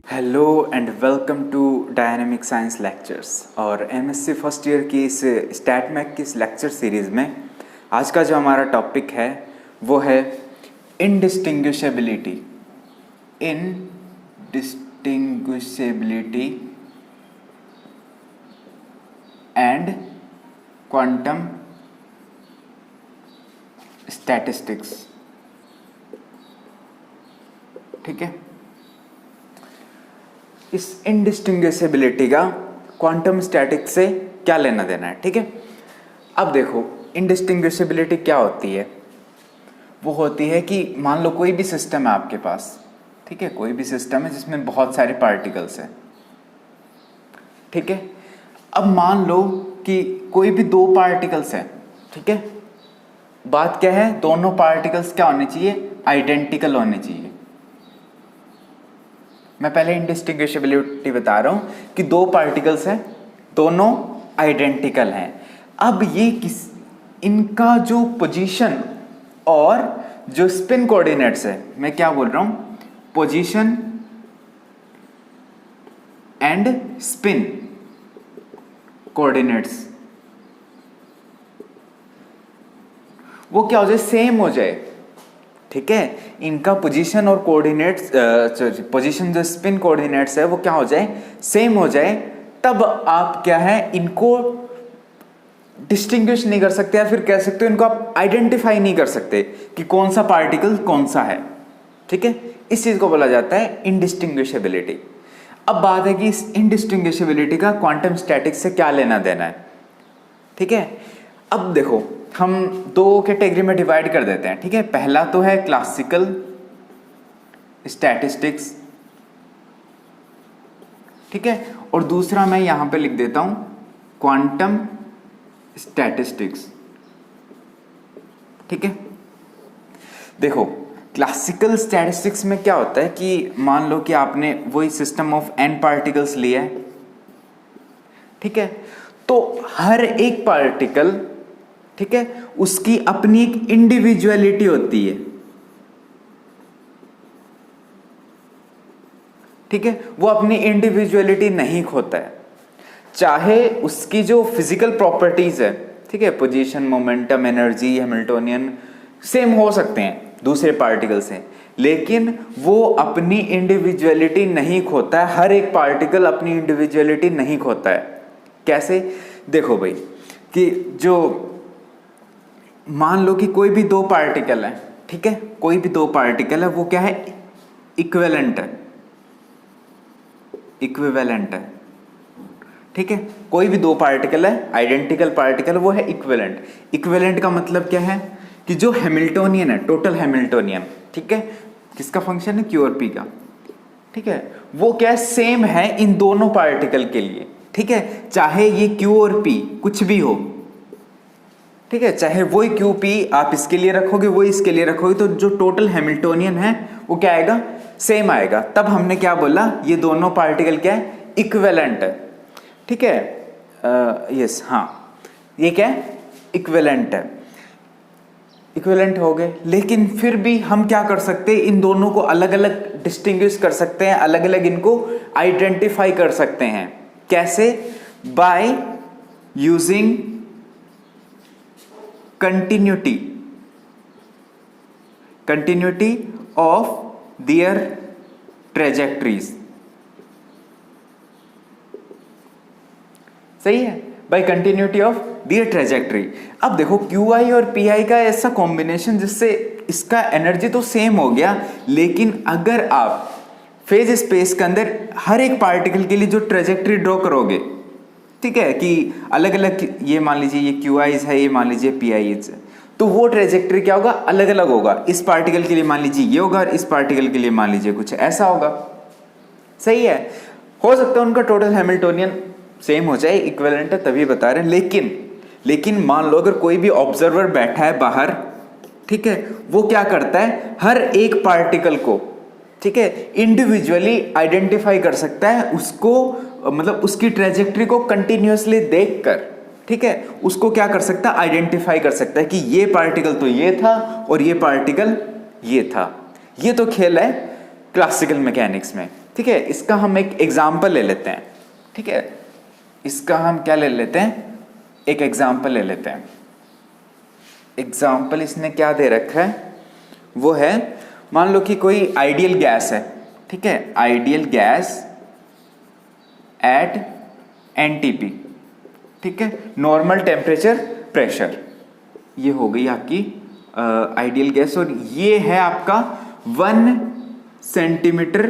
Hello and welcome to dynamic science lectures. और MSc first year की इस stat Mac की इस लेक्चर सीरीज़ में आज का जो हमारा टॉपिक है वो है इनडिस्टिंग्विशेबिलिटी एंड क्वांटम स्टैटिस्टिक्स। ठीक है, इस इनडिस्टिंग्विशेबिलिटी का क्वांटम स्टैटिक्स से क्या लेना देना है। ठीक है, अब देखो इनडिस्टिंग्विशेबिलिटी क्या होती है। वो होती है कि मान लो कोई भी सिस्टम है आपके पास, ठीक है, कोई भी सिस्टम है जिसमें बहुत सारे पार्टिकल्स हैं। ठीक है, अब मान लो कि कोई भी दो पार्टिकल्स हैं। ठीक है, बात क्या है, दोनों पार्टिकल्स क्या होने चाहिए, आइडेंटिकल होने चाहिए। मैं पहले इनडिस्टिंग्विशेबिलिटी बता रहा हूं कि दो पार्टिकल्स हैं, दोनों आइडेंटिकल हैं। अब ये इनका जो पोजीशन और जो स्पिन कोऑर्डिनेट्स है, मैं क्या बोल रहा हूं, पोजीशन एंड स्पिन कोऑर्डिनेट्स, वो क्या हो जाए, सेम हो जाए। ठीक है, इनका पोजीशन और कोऑर्डिनेट्स, पोजीशन जो स्पिन कोऑर्डिनेट्स है वो क्या हो जाए, सेम हो जाए। तब आप क्या है, इनको डिस्टिंग्विश नहीं कर सकते, या फिर कह सकते हो इनको आप आइडेंटिफाई नहीं कर सकते कि कौन सा पार्टिकल कौन सा है। ठीक है, इस चीज को बोला जाता है इनडिस्टिंग्विशेबिलिटी। अब बात है कि इस इनडिस्टिंग्विशेबिलिटी का क्वांटम स्टैटिक्स से क्या लेना देना है। ठीक है, अब देखो हम दो कैटेगरी में डिवाइड कर देते हैं। ठीक है, पहला तो है क्लासिकल स्टैटिस्टिक्स। ठीक है, और दूसरा मैं यहां पे लिख देता हूं क्वांटम स्टैटिस्टिक्स। ठीक है, देखो क्लासिकल स्टैटिस्टिक्स में क्या होता है कि मान लो कि आपने वही सिस्टम ऑफ n पार्टिकल्स लिया है। ठीक है, तो हर एक पार्टिकल, ठीक है, उसकी अपनी एक इंडिविजुअलिटी होती है। ठीक है, वो अपनी इंडिविजुअलिटी नहीं खोता है, चाहे उसकी जो फिजिकल प्रॉपर्टीज है, ठीक है, position, momentum, energy, Hamiltonian same हो सकते हैं दूसरे पार्टिकल से, लेकिन वो अपनी इंडिविजुअलिटी नहीं खोता है। हर एक पार्टिकल अपनी इंडिविजुअलिटी नहीं खोता है। कैसे, देखो भाई कि जो मान लो कि कोई भी दो पार्टिकल है, ठीक है, कोई भी दो पार्टिकल है, वो क्या है, इक्विवेलेंट है, इक्विवेलेंट है। ठीक है, कोई भी दो पार्टिकल है, आइडेंटिकल पार्टिकल, वो है इक्विवेलेंट। इक्विवेलेंट का मतलब क्या है कि जो हैमिल्टोनियन है, टोटल हैमिल्टोनियन, ठीक है, किसका फंक्शन है, क्यू और पी का। ठीक है, वो क्या सेम है इन दोनों पार्टिकल के लिए। ठीक है, चाहे ये क्यू और पी कुछ भी हो, ठीक है, चाहे वही क्यू पी आप इसके लिए रखोगे, वो इसके लिए रखोगे, तो जो टोटल हैमिल्टोनियन है वो क्या आएगा, सेम आएगा। तब हमने क्या बोला, ये दोनों पार्टिकल क्या है, इक्विवेलेंट है। ठीक है, यस, हाँ, ये क्या है, इक्विवेलेंट है, इक्विवेलेंट हो गए। लेकिन फिर भी हम क्या कर सकते हैं, इन दोनों को अलग अलग डिस्टिंग्विश कर सकते हैं, अलग अलग इनको आइडेंटिफाई कर सकते हैं। कैसे, by using continuity of their trajectories। सही है, by continuity of their trajectory। अब देखो QI और PI का ऐसा कॉम्बिनेशन जिससे इसका एनर्जी तो सेम हो गया, लेकिन अगर आप फेज स्पेस के अंदर हर एक पार्टिकल के लिए जो ट्रेजेक्ट्री ड्रॉ करोगे, ठीक है, कि अलग अलग, ये मान लीजिए ये QIs है, ये मान लीजिए PIs है, तो वो ट्रेजेक्ट्री क्या होगा, अलग अलग होगा। इस पार्टिकल के लिए मान लीजिए ये होगा, इस पार्टिकल के लिए मान लीजिए कुछ ऐसा होगा। सही है, हो सकता है उनका टोटल हैमिल्टोनियन सेम हो जाए, इक्विवेलेंट है तभी बता रहे हैं। लेकिन मान लो अगर कोई भी ऑब्जर्वर बैठा है बाहर, ठीक है, वो क्या करता है, हर एक पार्टिकल को, ठीक है, इंडिविजुअली आइडेंटिफाई कर सकता है, उसको मतलब उसकी ट्रेजेक्ट्री को कंटिन्यूअसली देखकर, ठीक है, उसको क्या कर सकता है, आइडेंटिफाई कर सकता है कि ये पार्टिकल तो ये था और ये पार्टिकल ये था। ये तो खेल है क्लासिकल मैकेनिक्स में। ठीक है, इसका हम एक एग्जाम्पल ले लेते हैं। ठीक है, इसका हम क्या ले लेते हैं, एक एग्जाम्पल ले लेते हैं। एग्जाम्पल इसने क्या दे रखा है, वो है मान लो कि कोई आइडियल गैस है। ठीक है, आइडियल गैस एट एनटीपी। ठीक है, नॉर्मल टेम्परेचर प्रेशर, ये हो गई आपकी आइडियल गैस। और ये है आपका 1 सेंटीमीटर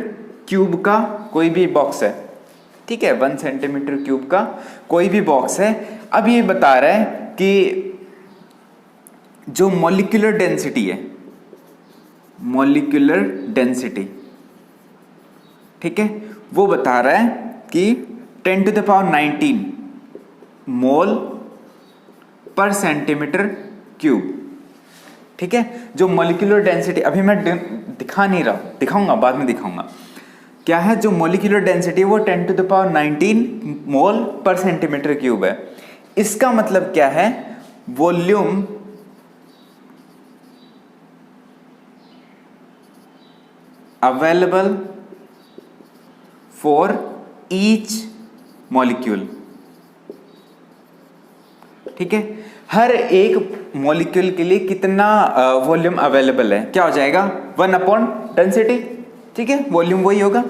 क्यूब का कोई भी बॉक्स है। ठीक है, 1 सेंटीमीटर क्यूब का कोई भी बॉक्स है। अब ये बता रहा है कि जो मॉलिक्यूलर डेंसिटी है, मॉलिक्यूलर डेंसिटी, ठीक है, वो बता रहा है कि 10⁻19 मोल पर सेंटीमीटर क्यूब। ठीक है, जो मॉलिक्यूलर डेंसिटी, अभी मैं दिखा नहीं रहा, दिखाऊंगा, बाद में दिखाऊंगा क्या है। जो मॉलिक्यूलर डेंसिटी वो 10⁻19 मोल पर सेंटीमीटर क्यूब है। इसका मतलब क्या है, volume available for each molecule. ठीक है, हर एक मॉलिक्यूल के लिए कितना वॉल्यूम अवेलेबल है, क्या हो जाएगा 1/डेंसिटी। ठीक है, वॉल्यूम वही होगा।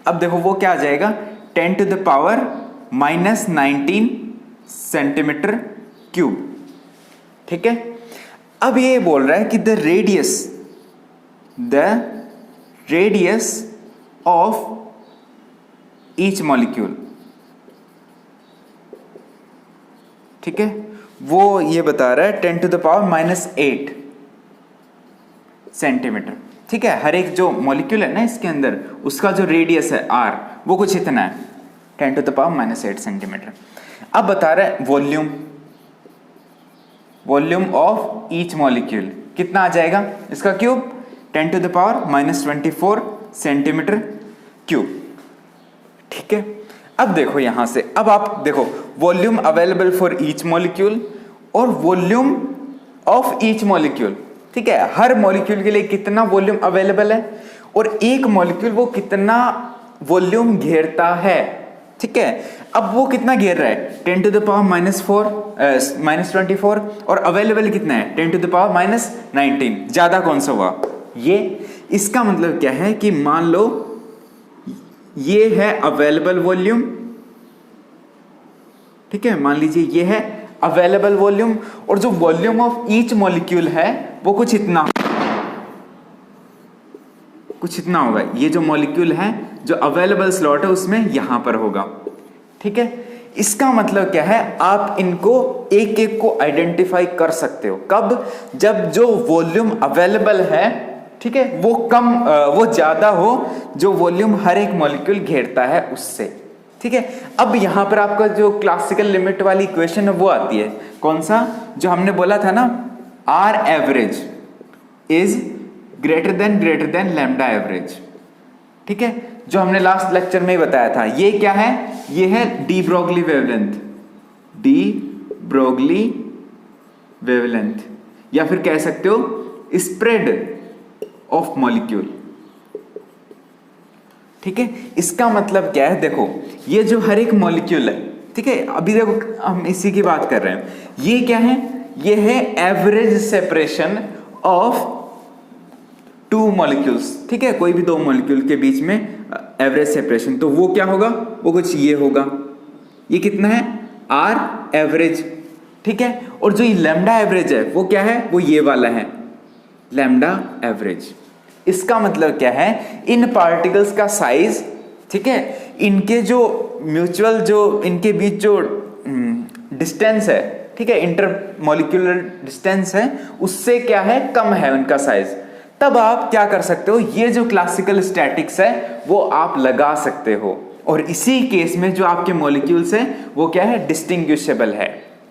अब देखो वो क्या आ जाएगा 10⁻⁻19 सेंटीमीटर क्यूब। ठीक है, अब ये बोल रहा है कि the radius of each molecule. ठीक है, वो ये बता रहा है 10⁻⁻8 सेंटीमीटर। ठीक है, हर एक जो मॉलिक्यूल है ना इसके अंदर, उसका जो रेडियस है r, वो कुछ इतना है 10⁻⁻8 सेंटीमीटर। अब बता रहा है वॉल्यूम ऑफ ईच मॉलिक्यूल कितना आ जाएगा, इसका क्यूब 10⁻24 सेंटीमीटर क्यूब। ठीक है, अब देखो यहां से, अब आप देखो volume available for each molecule और वॉल्यूम ऑफ ईच मॉलिक्यूल। ठीक है, हर मॉलिक्यूल के लिए कितना वॉल्यूम अवेलेबल है और एक मॉलिक्यूल वो कितना वॉल्यूम घेरता है। ठीक है, अब वो कितना घेर रहा है 10⁻⁻24 और अवेलेबल कितना है 10⁻⁻19। ज्यादा कौन सा हुआ ये। इसका मतलब क्या है कि मान लो ये है अवेलेबल वॉल्यूम। ठीक है, मान लीजिए ये है अवेलेबल वॉल्यूम और जो वॉल्यूम ऑफ ईच मॉलिक्यूल है वो कुछ इतना होगा। ये जो मॉलिक्यूल है, जो अवेलेबल स्लॉट है उसमें यहां पर होगा। ठीक है, इसका मतलब क्या है, आप इनको एक एक को आइडेंटिफाई कर सकते हो। कब, जब जो वॉल्यूम अवेलेबल है, ठीक है, वो ज्यादा हो जो वॉल्यूम हर एक मॉलिक्यूल घेरता है उससे। ठीक है, अब यहां पर आपका जो क्लासिकल लिमिट वाली इक्वेशन है वो आती है, कौन सा, जो हमने बोला था ना, r average is greater than lambda average. ठीक है, जो हमने लास्ट लेक्चर में ही बताया था। ये क्या है, ये है डी ब्रोगली वेवलेंथ, या फिर कह सकते हो स्प्रेड ऑफ मॉलिक्यूल। ठीक है, इसका मतलब क्या है, देखो ये जो हर एक मॉलिक्यूल है, ठीक है, अभी देखो हम इसी की बात कर रहे हैं, ये क्या है, ये है एवरेज सेपरेशन ऑफ 2 मॉलिक्यूल्स। ठीक है, कोई भी 2 मॉलिक्यूल के बीच में एवरेज सेपरेशन, तो वो क्या होगा, वो कुछ ये होगा। ये कितना है, आर एवरेज। ठीक है, और जो ये लैम्डा एवरेज है वो क्या है, वो ये वाला है लैम्डा एवरेज। इसका मतलब क्या है, इन पार्टिकल्स का साइज, ठीक है, इनके जो म्यूचुअल, जो इनके बीच जो डिस्टेंस है, ठीक है, इंटर मॉलिक्यूलर डिस्टेंस है, उससे क्या है, कम है उनका साइज। तब आप क्या कर सकते हो, ये जो क्लासिकल स्टैटिक्स है वो आप लगा सकते हो। और इसी केस में जो आपके मॉलिक्यूल्स है वो क्या है, डिस्टिंग्विशेबल है।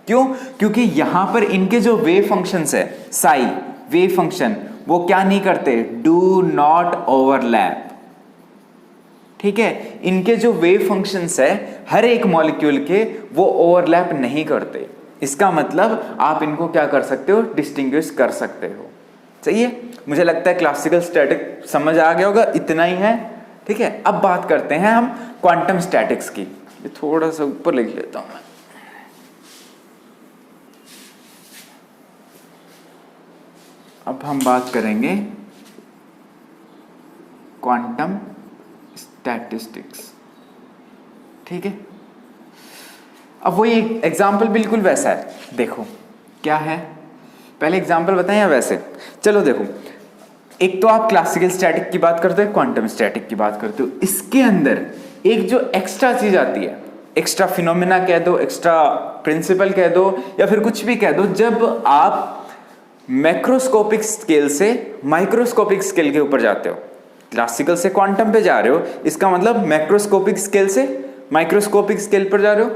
क्यों, क्योंकि यहां पर इनके जो वेव फंक्शंस है, साई वेव फंक्शन, वो क्या नहीं करते, डू नॉट ओवरलैप। ठीक है, इनके जो वेव फंक्शंस है हर एक मॉलिक्यूल के, वो ओवरलैप नहीं करते। इसका मतलब आप इनको क्या कर सकते हो, डिस्टिंग्विश कर सकते हो। सही है, मुझे लगता है क्लासिकल स्टैटिक समझ आ गया होगा, इतना ही है। ठीक है, अब बात करते हैं हम क्वांटम स्टैटिक्स की। ये थोड़ा सा ऊपर लिख लेता हूं मैं। अब हम बात करेंगे क्वांटम स्टैटिस्टिक्स। ठीक है, अब वही एग्जाम्पल बिल्कुल वैसा है। देखो क्या है, पहले एग्जाम्पल बताएं या वैसे? चलो देखो, एक तो आप क्लासिकल स्टैटिक की बात करते हो, क्वांटम स्टैटिक की बात करते हो। इसके अंदर एक जो एक्स्ट्रा चीज आती है, एक्स्ट्रा फिनोमेना कह दो, एक्स्ट्रा प्रिंसिपल कह दो, या फिर कुछ भी कह दो, जब आप मैक्रोस्कोपिक स्केल से माइक्रोस्कोपिक स्केल के ऊपर जाते हो, क्लासिकल से क्वांटम पे जा रहे हो, इसका मतलब मैक्रोस्कोपिक स्केल से माइक्रोस्कोपिक स्केल पर जा रहे हो।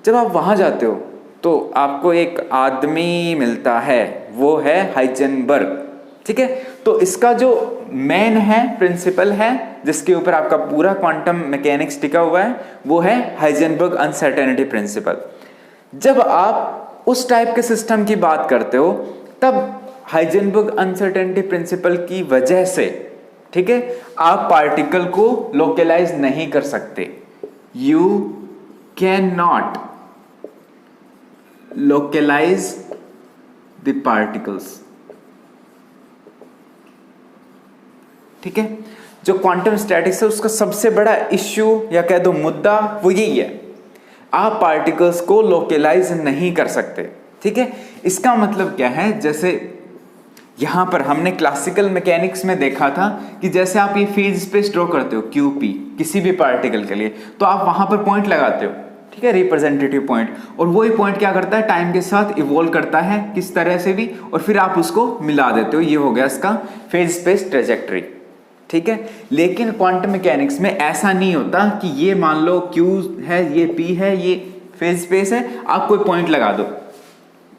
जब आप वहां जाते हो तो आपको एक आदमी मिलता है, वो है हाइजेनबर्ग। ठीक है, तो इसका जो मेन है प्रिंसिपल है, जिसके ऊपर आपका पूरा क्वांटम मैकेनिक्स टिका हुआ है, वो है हाइजेनबर्ग अनसर्टेनिटी प्रिंसिपल। जब आप उस टाइप के सिस्टम की बात करते हो, तब हाइजेनबर्ग अनसर्टेनिटी प्रिंसिपल की वजह से, ठीक है, आप पार्टिकल को लोकलाइज नहीं कर सकते। You can not localise the particles. ठीक है, जो क्वांटम स्टैटिक्स है उसका सबसे बड़ा इश्यू या कह दो मुद्दा वो यही है, आप पार्टिकल्स को लोकलाइज नहीं कर सकते। ठीक है, इसका मतलब क्या है, जैसे यहां पर हमने क्लासिकल मैकेनिक्स में देखा था कि जैसे आप ये फील्ड स्पेस ड्रॉ करते हो QP किसी भी पार्टिकल के लिए, तो आप वहां पर पॉइंट लगाते हो, ठीक है, रिप्रेजेंटेटिव पॉइंट, और वही पॉइंट क्या करता है, टाइम के साथ इवॉल्व करता है किस तरह से भी, और फिर आप उसको मिला देते हो। ये हो गया इसका फेज स्पेस ट्रेजेक्टरी। ठीक है, लेकिन क्वांटम मैकेनिक्स में ऐसा नहीं होता कि ये मान लो Q है, ये P है, ये फेज स्पेस है, आप कोई पॉइंट लगा दो,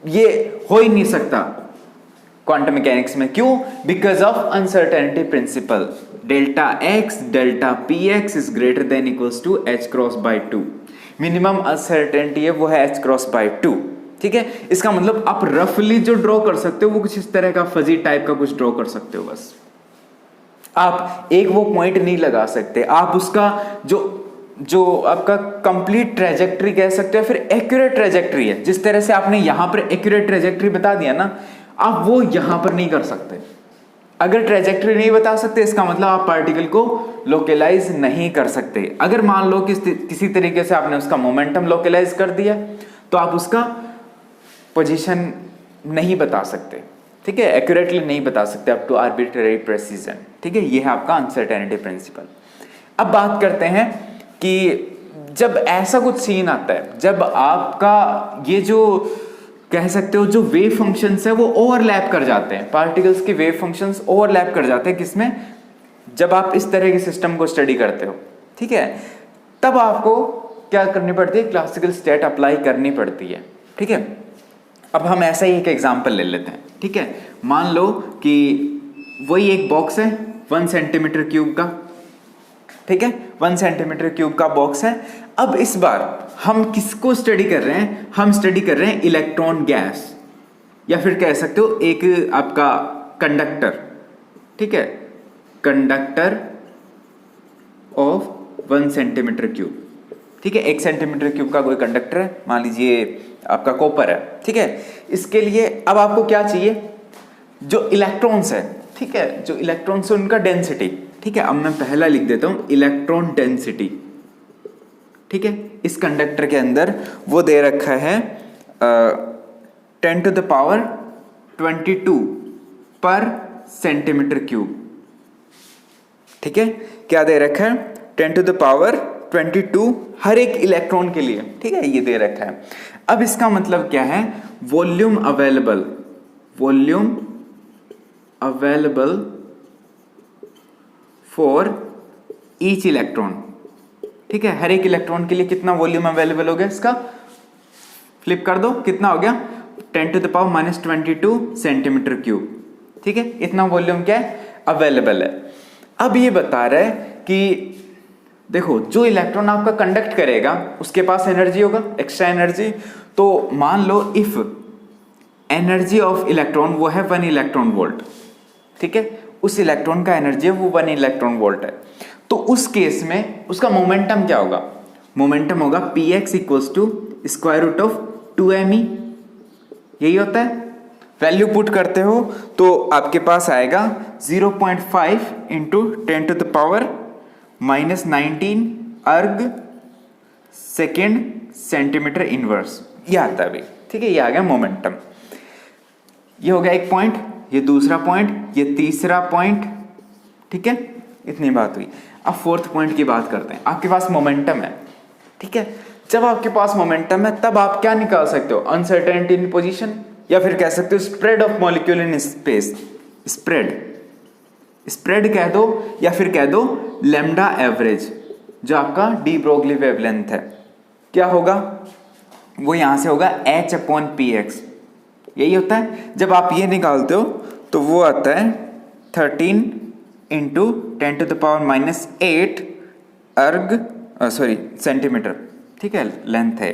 ये हो ही नहीं सकता क्वांटम मैकेनिक्स में। क्यों? Because of uncertainty principle, delta x delta px is greater than equals to h cross by 2। Minimum uncertainty है वो है h क्रॉस बाई 2। ठीक है, इसका मतलब आप रफली जो ड्रॉ कर सकते हो वो कुछ इस तरह का फजी टाइप का कुछ ड्रॉ कर सकते हो, बस आप एक वो पॉइंट नहीं लगा सकते। आप उसका जो आपका कंप्लीट ट्रेजेक्टरी कह सकते हो, फिर एक्यूरेट ट्रेजेक्टरी है, जिस तरह से आपने यहां पर एक्यूरेट ट्रेजेक्टरी बता दिया ना, आप वो यहां पर नहीं कर सकते। अगर ट्रेजेक्टरी नहीं बता सकते, इसका मतलब आप पार्टिकल को लोकलाइज नहीं कर सकते। अगर मान लो कि किसी तरीके से आपने उसका मोमेंटम लोकलाइज कर दिया, तो आप उसका पोजीशन नहीं बता सकते। ठीक है, एक्यूरेटली नहीं बता सकते अप टू आर्बिट्रेरी प्रेसिजन। ठीक है, ये है आपका अनसर्टेनिटी प्रिंसिपल। अब बात करते हैं कि जब ऐसा कुछ सीन आता है, जब आपका ये जो कह सकते हो जो वेव फंक्शंस है वो ओवरलैप कर जाते हैं, पार्टिकल्स के वेव फंक्शंस ओवरलैप कर जाते हैं, किसमें? जब आप इस तरह के सिस्टम को स्टडी करते हो। ठीक है, तब आपको क्या करनी पड़ती है? क्लासिकल स्टेट अप्लाई करनी पड़ती है। ठीक है, अब हम ऐसा ही एक एग्जांपल ले लेते हैं। ठीक है, मान लो कि वही एक बॉक्स है 1 सेंटीमीटर क्यूब का। ठीक है, 1 सेंटीमीटर क्यूब का बॉक्स है। अब इस बार हम किसको स्टडी कर रहे हैं? हम स्टडी कर रहे हैं इलेक्ट्रॉन गैस, या फिर कह सकते हो एक आपका कंडक्टर। ठीक है, कंडक्टर ऑफ 1 सेंटीमीटर क्यूब। ठीक है, 1 सेंटीमीटर क्यूब का कोई कंडक्टर है, मान लीजिए आपका कॉपर है। ठीक है, इसके लिए अब आपको क्या चाहिए? जो इलेक्ट्रॉन्स है, ठीक है, जो इलेक्ट्रॉन्स है उनका डेंसिटी। ठीक है, अब मैं पहला लिख देता हूं इलेक्ट्रॉन डेंसिटी। ठीक है, इस कंडक्टर के अंदर वो दे रखा है 10 टू द पावर 22 पर सेंटीमीटर क्यूब। ठीक है, क्या दे रखा है? 10 टू द पावर 22 हर एक इलेक्ट्रॉन के लिए। ठीक है, ये दे रखा है। अब इसका मतलब क्या है? Volume available, volume available for each electron. ठीक है, हर एक इलेक्ट्रॉन के लिए कितना वॉल्यूम अवेलेबल हो गया? इसका फ्लिप कर दो, कितना हो गया? 10 to the power -22 centimetre cube. ठीक है, इतना वॉल्यूम क्या है? अवेलेबल है। अब ये बता रहा है कि देखो जो इलेक्ट्रॉन आपका कंडक्ट करेगा उसके पास एनर्जी होगा, एक्स्ट्रा एनर्जी। तो मान लो इफ एनर्जी ऑफ इलेक्ट्रॉन वो है 1 इलेक्ट्रॉन वोल्ट, ठीक है, उस इलेक्ट्रॉन का एनर्जी है वो 1 इलेक्ट्रॉन वोल्ट है। तो उस केस में उसका मोमेंटम क्या होगा? मोमेंटम होगा px equals to square root of 2me, यही होता है। वैल्यू पुट करते हो तो आपके पास आएगा 0.5 इंटू 10 टू द पावर -19 अर्ग सेकेंड सेंटीमीटर इनवर्स, ये आता है भाई, ठीक है। ये आ गया मोमेंटम। ये हो गया एक पॉइंट, ये दूसरा पॉइंट, ये तीसरा पॉइंट, ठीक है, इतनी बात हुई। अब फोर्थ पॉइंट की बात करते हैं। आपके पास मोमेंटम है, ठीक है। जब आपके पास मोमेंटम है तब आप क्या निकाल सकते हो? अनसर्टेनिटी इन पोजीशन, या फिर कह सकते हो spread of molecule in space. Spread कह दो, या फिर कह दो लैम्डा एवरेज, जो आपका डी ब्रोगली वेवलेंथ है। क्या होगा वो? यहां से होगा h/px, यही होता है। जब आप ये निकालते हो तो वो आता है 13 इंटू 10 टू द पावर -8 अर्ग सेंटीमीटर, ठीक है, लेंथ है।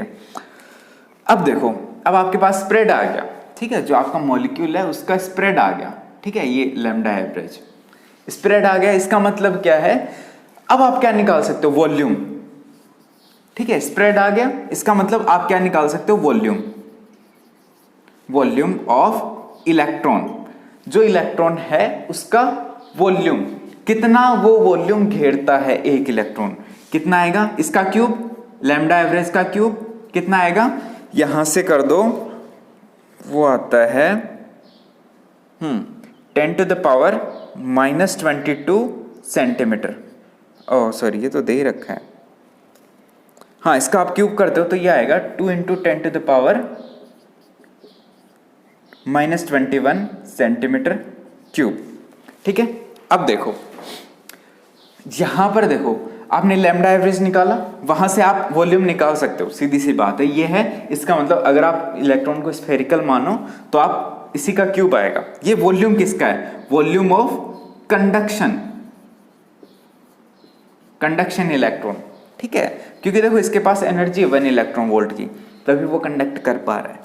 अब देखो, अब आपके पास स्प्रेड आ गया, ठीक है, जो आपका मॉलिक्यूल है उसका स्प्रेड आ गया, ठीक है, ये लैम्डा एवरेज स्प्रेड आ गया। इसका मतलब क्या है? अब आप क्या निकाल सकते हो? वॉल्यूम, ठीक है, स्प्रेड आ गया, इसका मतलब आप क्या निकाल सकते हो? Volume of electron. जो इलेक्ट्रॉन है उसका वॉल्यूम, कितना वो वॉल्यूम घेरता है एक इलेक्ट्रॉन, कितना आएगा? इसका क्यूब, लैम्डा एवरेज का क्यूब कितना आएगा? यहां से कर दो, वो आता है 10 to the power -22 centimetre. Oh sorry, ये तो दे ही रखा है। हाँ, इसका आप क्यूब करते हो तो ये आएगा 2 into 10 to the power -21 centimetre cube, ठीक है। अब देखो, यहां पर देखो, आपने लैम्डा एवरेज निकाला, वहां से आप वॉल्यूम निकाल सकते हो, सीधी सी बात है। ये है इसका मतलब, अगर आप इलेक्ट्रॉन को स्फेरिकल मानो तो आप इसी का क्यूब आएगा। ये वॉल्यूम किसका है? वॉल्यूम ऑफ कंडक्शन इलेक्ट्रॉन, ठीक है, क्योंकि देखो इसके पास एनर्जी है 1 इलेक्ट्रॉन वोल्ट की, तभी वो कंडक्ट कर पा रहा है।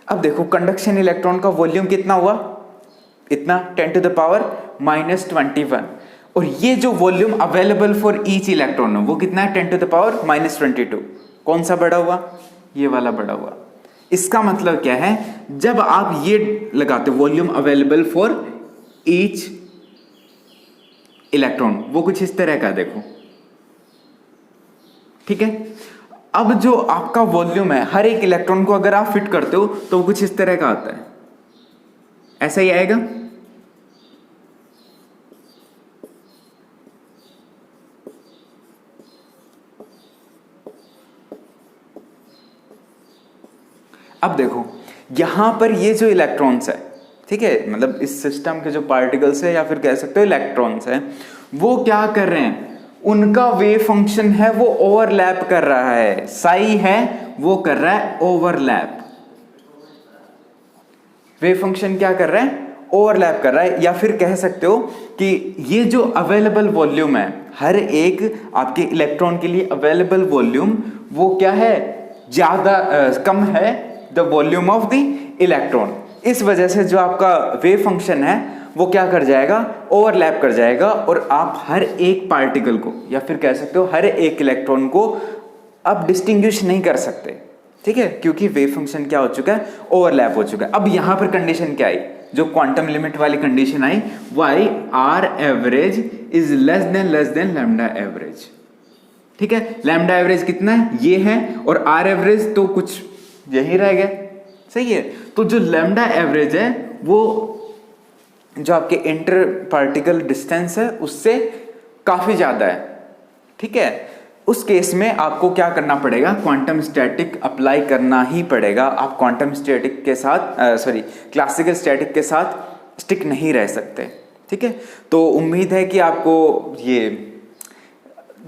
अब देखो कंडक्शन इलेक्ट्रॉन का वॉल्यूम कितना हुआ? इतना, 10 टू द पावर -21। और ये जो volume available for each electron है वो कितना है? 10 टू द पावर -22। कौन सा बड़ा हुआ? ये वाला बड़ा हुआ। इसका मतलब क्या है? जब आप ये लगाते हो volume available for each electron, वो कुछ इस तरह का देखो, ठीक है। अब जो आपका वॉल्यूम है हर एक इलेक्ट्रॉन को अगर आप फिट करते हो तो वो कुछ इस तरह का आता है, ऐसा ही आएगा। अब देखो यहां पर ये जो इलेक्ट्रॉन्स है, ठीक है, मतलब इस सिस्टम के जो पार्टिकल्स है या फिर कह सकते हो इलेक्ट्रॉन्स है, वो क्या कर रहे हैं? उनका वेव फंक्शन है वो ओवरलैप कर रहा है। साई है वो कर रहा है ओवरलैप। वेव फंक्शन क्या कर रहा है? ओवरलैप कर रहा है। या फिर कह सकते हो कि ये जो अवेलेबल वॉल्यूम है हर एक आपके इलेक्ट्रॉन के लिए अवेलेबल वॉल्यूम, वो क्या है? ज्यादा कम है the volume of the electron. इस वजह से जो आपका वेव फंक्शन है वो क्या कर जाएगा? ओवरलैप कर जाएगा, और आप हर एक पार्टिकल को या फिर कह सकते हो हर एक इलेक्ट्रॉन को अब डिस्टिंग्विश नहीं कर सकते, ठीक है, क्योंकि वेव फंक्शन क्या हो चुका है? ओवरलैप हो चुका है। अब यहां पर कंडीशन क्या आई? जो क्वांटम लिमिट वाली कंडीशन आई, वो I R average is less than lambda average, ठीक है। लैम्डा एवरेज कितना है? ये है, और आर एवरेज तो कुछ यही रह गया, सही है। तो जो लैम्डा एवरेज है वो जो आपके इंटर पार्टिकल डिस्टेंस है उससे काफी ज्यादा है, ठीक है। उस केस में आपको क्या करना पड़ेगा? क्वांटम स्टैटिक अप्लाई करना ही पड़ेगा। आप क्वांटम स्टैटिक के साथ क्लासिकल स्टैटिक के साथ स्टिक नहीं रह सकते, ठीक है। तो उम्मीद है कि आपको ये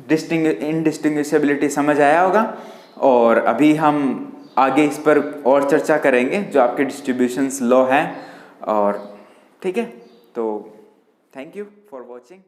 इनडिस्टिंग्विशेबिलिटी समझ आया होगा, और अभी हम आगे इस पर और चर्चा करेंगे जो आपके डिस्ट्रीब्यूशंस लॉ हैं, और ठीक है। तो थैंक यू फॉर वॉचिंग।